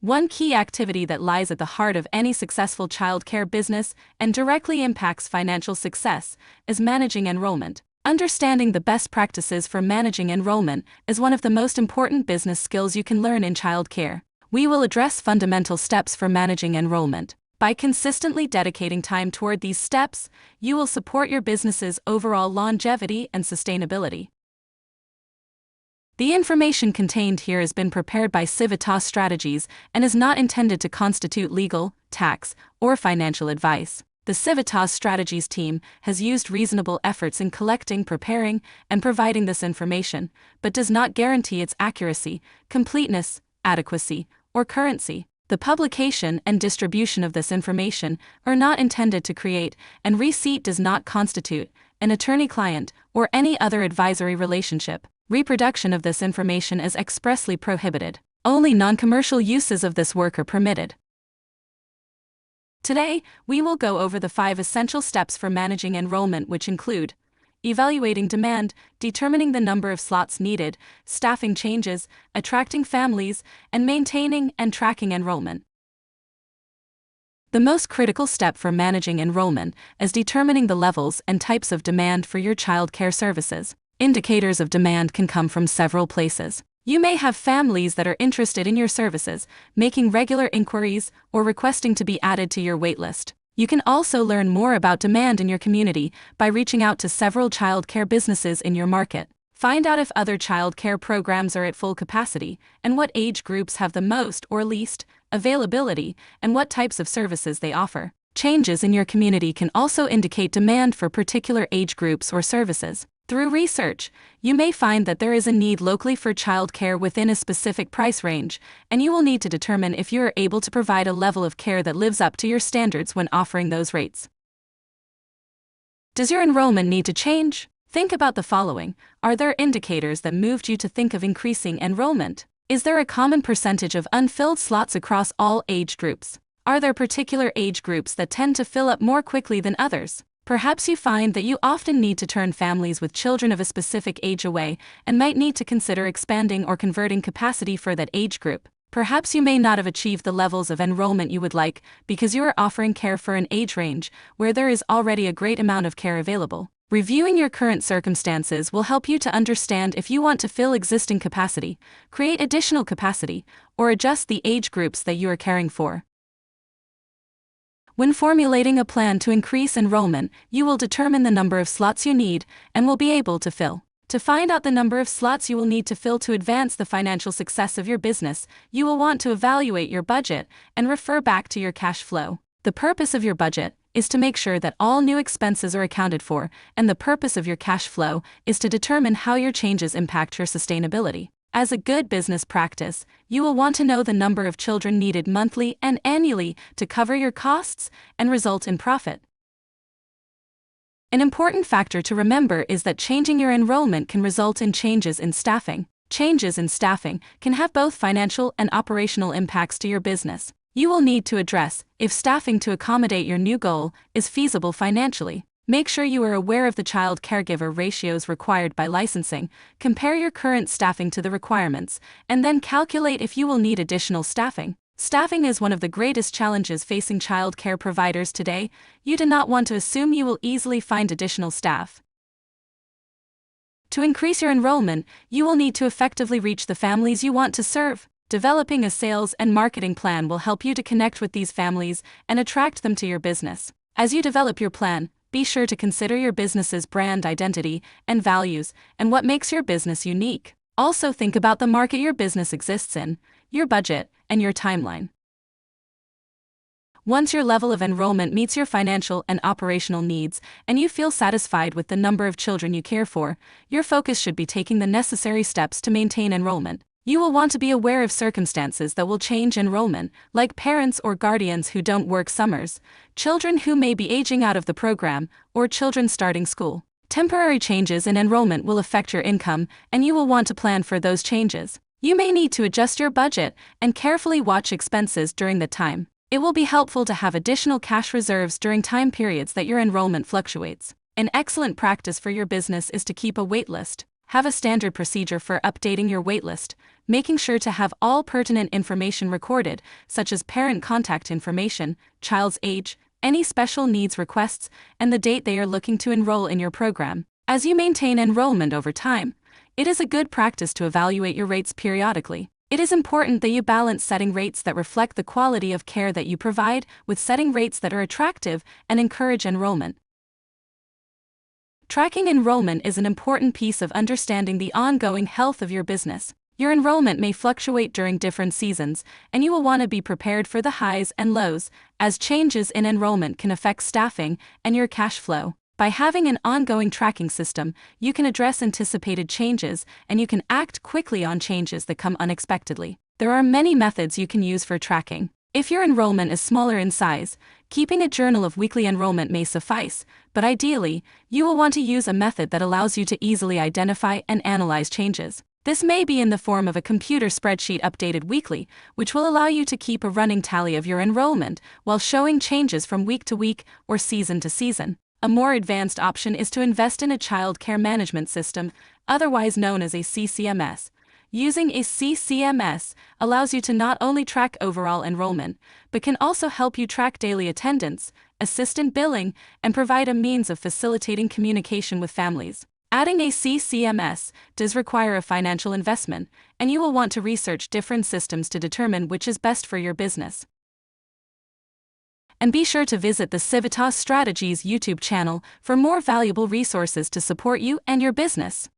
One key activity that lies at the heart of any successful childcare business and directly impacts financial success is managing enrollment. Understanding the best practices for managing enrollment is one of the most important business skills you can learn in childcare. We will address fundamental steps for managing enrollment. By consistently dedicating time toward these steps, you will support your business's overall longevity and sustainability. The information contained here has been prepared by Civitas Strategies and is not intended to constitute legal, tax, or financial advice. The Civitas Strategies team has used reasonable efforts in collecting, preparing, and providing this information, but does not guarantee its accuracy, completeness, adequacy, or currency. The publication and distribution of this information are not intended to create, and receipt does not constitute, an attorney-client or any other advisory relationship. Reproduction of this information is expressly prohibited. Only non-commercial uses of this work are permitted. Today, we will go over the 5 essential steps for managing enrollment, which include evaluating demand, determining the number of slots needed, staffing changes, attracting families, and maintaining and tracking enrollment. The most critical step for managing enrollment is determining the levels and types of demand for your childcare services. Indicators of demand can come from several places. You may have families that are interested in your services, making regular inquiries, or requesting to be added to your waitlist. You can also learn more about demand in your community by reaching out to several childcare businesses in your market. Find out if other childcare programs are at full capacity, and what age groups have the most or least availability, and what types of services they offer. Changes in your community can also indicate demand for particular age groups or services. Through research, you may find that there is a need locally for childcare within a specific price range, and you will need to determine if you are able to provide a level of care that lives up to your standards when offering those rates. Does your enrollment need to change? Think about the following. Are there indicators that moved you to think of increasing enrollment? Is there a common percentage of unfilled slots across all age groups? Are there particular age groups that tend to fill up more quickly than others? Perhaps you find that you often need to turn families with children of a specific age away and might need to consider expanding or converting capacity for that age group. Perhaps you may not have achieved the levels of enrollment you would like because you are offering care for an age range where there is already a great amount of care available. Reviewing your current circumstances will help you to understand if you want to fill existing capacity, create additional capacity, or adjust the age groups that you are caring for. When formulating a plan to increase enrollment, you will determine the number of slots you need and will be able to fill. To find out the number of slots you will need to fill to advance the financial success of your business, you will want to evaluate your budget and refer back to your cash flow. The purpose of your budget is to make sure that all new expenses are accounted for, and the purpose of your cash flow is to determine how your changes impact your sustainability. As a good business practice, you will want to know the number of children needed monthly and annually to cover your costs and result in profit. An important factor to remember is that changing your enrollment can result in changes in staffing. Changes in staffing can have both financial and operational impacts to your business. You will need to address if staffing to accommodate your new goal is feasible financially. Make sure you are aware of the child caregiver ratios required by licensing, compare your current staffing to the requirements, and then calculate if you will need additional staffing. Staffing is one of the greatest challenges facing child care providers today. You do not want to assume you will easily find additional staff. To increase your enrollment, you will need to effectively reach the families you want to serve. Developing a sales and marketing plan will help you to connect with these families and attract them to your business. As you develop your plan, be sure to consider your business's brand identity and values and what makes your business unique. Also think about the market your business exists in, your budget, and your timeline. Once your level of enrollment meets your financial and operational needs and you feel satisfied with the number of children you care for, your focus should be taking the necessary steps to maintain enrollment. You will want to be aware of circumstances that will change enrollment, like parents or guardians who don't work summers, children who may be aging out of the program, or children starting school. Temporary changes in enrollment will affect your income, and you will want to plan for those changes. You may need to adjust your budget and carefully watch expenses during the time. It will be helpful to have additional cash reserves during time periods that your enrollment fluctuates. An excellent practice for your business is to keep a wait list. Have a standard procedure for updating your waitlist, making sure to have all pertinent information recorded, such as parent contact information, child's age, any special needs requests, and the date they are looking to enroll in your program. As you maintain enrollment over time, it is a good practice to evaluate your rates periodically. It is important that you balance setting rates that reflect the quality of care that you provide with setting rates that are attractive and encourage enrollment. Tracking enrollment is an important piece of understanding the ongoing health of your business. Your enrollment may fluctuate during different seasons, and you will want to be prepared for the highs and lows, as changes in enrollment can affect staffing and your cash flow. By having an ongoing tracking system, you can address anticipated changes and you can act quickly on changes that come unexpectedly. There are many methods you can use for tracking. If your enrollment is smaller in size, keeping a journal of weekly enrollment may suffice, but ideally, you will want to use a method that allows you to easily identify and analyze changes. This may be in the form of a computer spreadsheet updated weekly, which will allow you to keep a running tally of your enrollment while showing changes from week to week or season to season. A more advanced option is to invest in a child care management system, otherwise known as a CCMS. Using a CCMS allows you to not only track overall enrollment, but can also help you track daily attendance, assist in billing, and provide a means of facilitating communication with families. Adding a CCMS does require a financial investment, and you will want to research different systems to determine which is best for your business. And be sure to visit the Civitas Strategies YouTube channel for more valuable resources to support you and your business.